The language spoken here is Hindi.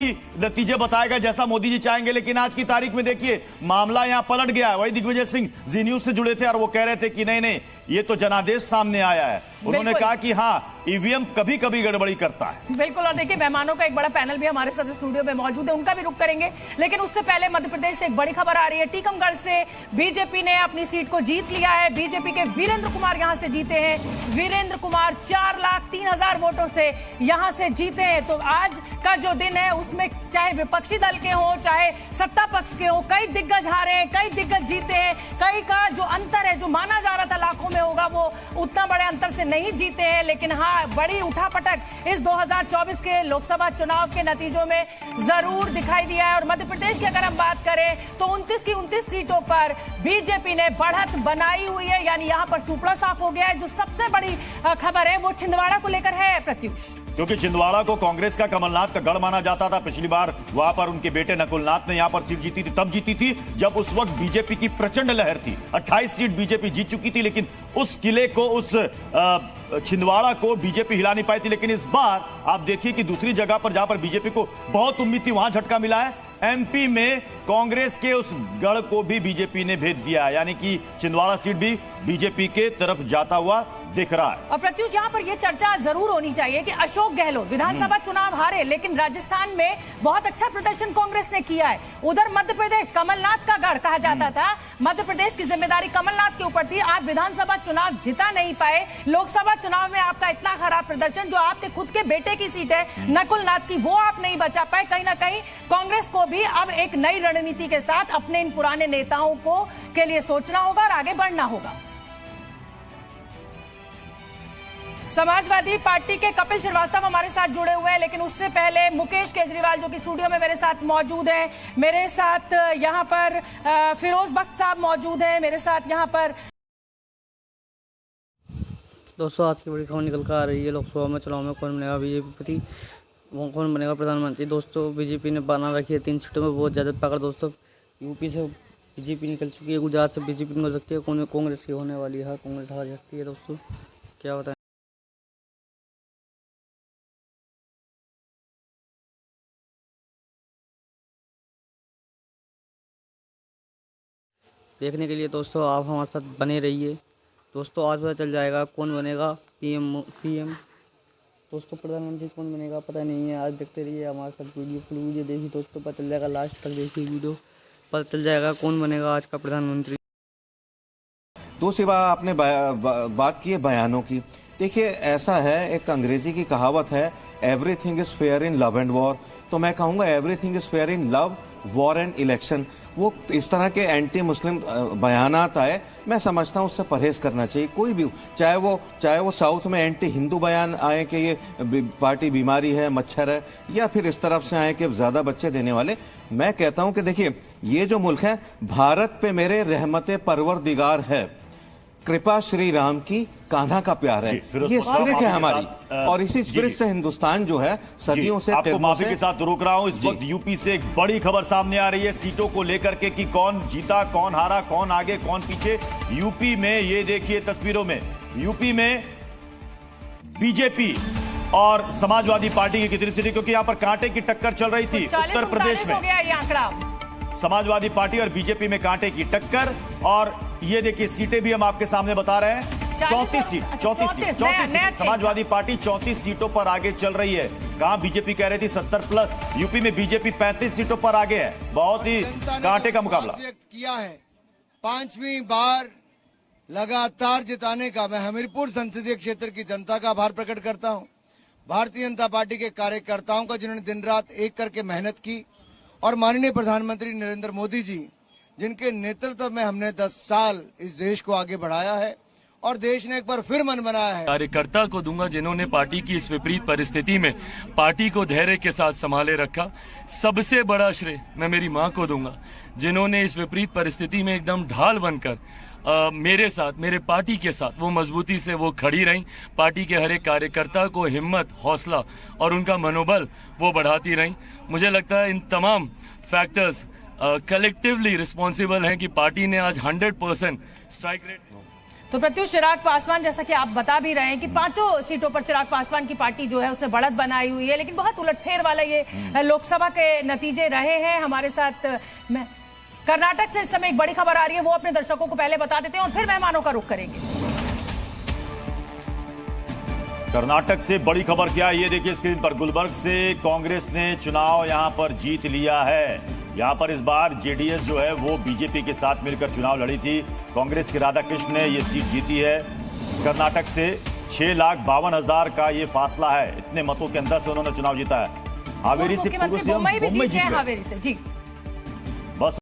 नतीजे बताएगा जैसा मोदी जी चाहेंगे। लेकिन आज की तारीख में देखिए मामला यहां पलट गया है। वही दिग्विजय सिंह जी न्यूज से जुड़े थे और वो कह रहे थे कि नहीं नहीं ये तो जनादेश सामने आया है। उन्होंने कहा कि हाँ ईवीएम कभी कभी गड़बड़ी करता है। बिल्कुल। और देखिए मेहमानों का एक बड़ा पैनल भी हमारे साथ स्टूडियो में मौजूद है, उनका भी रुख करेंगे। लेकिन उससे पहले मध्य प्रदेश से एक बड़ी खबर आ रही है। टीकमगढ़ से बीजेपी ने अपनी सीट को जीत लिया है। बीजेपी के वीरेंद्र कुमार यहां से जीते हैं। वीरेंद्र कुमार 4,03,000 वोटों से यहां से जीते हैं। तो आज का जो दिन है उसमें चाहे विपक्षी दल के हो चाहे सत्ता पक्ष के हो, कई दिग्गज हारे हैं, कई दिग्गज जीते हैं। कई का जो अंतर है जो माना जा रहा था लाखों में होगा वो उतना बड़े अंतर से नहीं जीते हैं। लेकिन हाँ बड़ी उठापटक इस 2024 के लोकसभा चुनाव के नतीजों में जरूर दिखाई दिया है। और मध्य प्रदेश की अगर हम बात करें तो 29 की 29 सीटों पर बीजेपी ने बढ़त बनाई हुई है, यानी यहां पर सुपड़ा साफ हो गया है। जो सबसे बड़ी खबर है वो छिंदवाड़ा को लेकर है प्रत्युष, क्योंकि छिंदवाड़ा को कांग्रेस का कमलनाथ का गढ़ माना जाता था। पिछली बार वहां पर उनके बेटे नकुलनाथ ने यहां पर सीट जीती थी। तब जीती थी जब उस वक्त बीजेपी की प्रचंड लहर थी। 28 सीट बीजेपी जीत चुकी थी, लेकिन उस किले को उस छिंदवाड़ा को बीजेपी हिला नहीं पाई थी। लेकिन इस बार आप देखिए कि दूसरी जगह पर जहां पर बीजेपी को बहुत उम्मीद थी वहां झटका मिला है। एमपी में कांग्रेस के उस गढ़ को भी बीजेपी ने भेद दिया है, यानी कि छिंदवाड़ा सीट भी बीजेपी के तरफ जाता हुआ दिख रहा है। और प्रत्युष यहाँ पर यह चर्चा जरूर होनी चाहिए कि अशोक गहलोत विधानसभा चुनाव हारे, लेकिन राजस्थान में बहुत अच्छा प्रदर्शन कांग्रेस ने किया है। उधर मध्य प्रदेश कमलनाथ का गढ़ कहा जाता था, मध्य प्रदेश की जिम्मेदारी कमलनाथ के ऊपर थी। आप विधानसभा चुनाव जिता नहीं पाए, लोकसभा चुनाव में आपका इतना खराब प्रदर्शन, जो आपके खुद के बेटे की सीट है नकुलनाथ की, वो आप नहीं बचा पाए। कहीं ना कहीं कांग्रेस को भी अब एक नई रणनीति के साथ अपने इन पुराने नेताओं को के लिए सोचना होगा और आगे बढ़ना होगा। समाजवादी पार्टी के कपिल श्रीवास्तव हमारे साथ जुड़े हुए हैं, लेकिन उससे पहले मुकेश केजरीवाल जो कि स्टूडियो में मेरे साथ मौजूद हैं। मेरे साथ यहां पर फिरोज बख्त साहब मौजूद हैं, मेरे साथ यहां पर। दोस्तों आज की बड़ी खबर निकल कर आ रही है। लोकसभा में चुनाव में कौन बनेगा बीजेपी, कौन बनेगा प्रधानमंत्री। दोस्तों बीजेपी ने बना रखी है 3 सीटों में बहुत ज़्यादा पकड़। दोस्तों यूपी से बीजेपी निकल चुकी है, गुजरात से बीजेपी निकल सकती है, कांग्रेस की होने वाली है, कांग्रेस हार सकती है। दोस्तों क्या बताएं। देखने के लिए दोस्तों आप हमारे साथ बने रहिए। दोस्तों आज पता चल जाएगा कौन बनेगा पीएम। दोस्तों प्रधानमंत्री कौन बनेगा पता नहीं है। आज देखते रहिए हमारे साथ फुल वीडियो देखिए दोस्तों, पता चल जाएगा। लास्ट तक देखिए वीडियो, पता चल जाएगा कौन बनेगा आज का प्रधानमंत्री। दूसरी बात आपने बात की है बयानों की। देखिए ऐसा है, एक अंग्रेजी की कहावत है everything is fair in love and war. तो मैं कहूँगा everything is fair in love, war and election. वो इस तरह के एंटी मुस्लिम बयानात आए, मैं समझता हूँ उससे परहेज करना चाहिए। कोई भी, चाहे वो साउथ में एंटी हिंदू बयान आए कि ये पार्टी बीमारी है, मच्छर है, या फिर इस तरफ से आए कि ज्यादा बच्चे देने वाले। मैं कहता हूँ कि देखिए ये जो मुल्क है, भारत पे मेरे रहमत परवरदिगार है, कृपा श्री राम की, कान्हा का प्यार है, ये स्पिरिट है हमारी। और इसी स्पिरिट से हिंदुस्तान जो है सदियों से। आपको माफी के साथ रोक रहा हूं। इस वक्त यूपी से एक बड़ी खबर सामने आ रही है सीटों को लेकर के कि कौन जीता, कौन हारा, कौन आगे, कौन पीछे। यूपी में ये देखिए तस्वीरों में, यूपी में बीजेपी और समाजवादी पार्टी की कितनी सीटें, क्योंकि यहां पर कांटे की टक्कर चल रही थी। उत्तर प्रदेश में हो गया ये आंकड़ा, समाजवादी पार्टी और बीजेपी में कांटे की टक्कर। और ये देखिए सीटें भी हम आपके सामने बता रहे हैं। 34 सीट समाजवादी पार्टी 34 सीटों पर आगे चल रही है। कहां बीजेपी कह रही थी 70 प्लस, यूपी में बीजेपी 35 सीटों पर आगे है। बहुत ही कांटे का मुकाबला किया है। 5वीं बार लगातार जिताने का मैं हमीरपुर संसदीय क्षेत्र की जनता का आभार प्रकट करता हूं, भारतीय जनता पार्टी के कार्यकर्ताओं का जिन्होंने दिन रात एक करके मेहनत की, और माननीय प्रधानमंत्री नरेंद्र मोदी जी जिनके नेतृत्व में हमने 10 साल इस देश को आगे बढ़ाया है और देश ने एक बार फिर मन बनाया है। कार्यकर्ता को दूंगा जिन्होंने पार्टी की इस विपरीत परिस्थिति में पार्टी को धैर्य के साथ संभाले रखा। सबसे बड़ा श्रेय मैं मेरी मां को दूंगा, जिन्होंने इस विपरीत परिस्थिति में एकदम ढाल बनकर मेरे साथ, मेरे पार्टी के साथ वो मजबूती से वो खड़ी रहीं। पार्टी के हर एक कार्यकर्ता को हिम्मत, हौसला और उनका मनोबल वो बढ़ाती रहीं। मुझे लगता है इन तमाम फैक्टर्स कलेक्टिवली रिस्पॉन्सिबल हैं कि पार्टी ने आज 100% स्ट्राइक रेट। तो प्रत्युष, चिराग पासवान जैसा कि आप बता भी रहे हैं कि 5 सीटों पर चिराग पासवान की पार्टी जो है उसने बढ़त बनाई हुई है, लेकिन बहुत उलटफेर वाला ये लोकसभा के नतीजे रहे हैं। हमारे साथ कर्नाटक से इस समय एक बड़ी खबर आ रही है, वो अपने दर्शकों को पहले बता देते हैं और फिर मेहमानों का रुख करेंगे। कर्नाटक से बड़ी खबर क्या है, ये देखिए स्क्रीन पर। गुलबर्ग से कांग्रेस ने चुनाव यहां पर जीत लिया है। यहां पर इस बार जेडीएस जो है वो बीजेपी के साथ मिलकर चुनाव लड़ी थी। कांग्रेस के राधाकृष्ण ने ये सीट जीती है। कर्नाटक से 6,52,000 का ये फासला है, इतने मतों के अंदर से उन्होंने चुनाव जीता है। हावेरी से मुख्यमंत्री मुंबई भी जीते हैं, हावेरी से जी।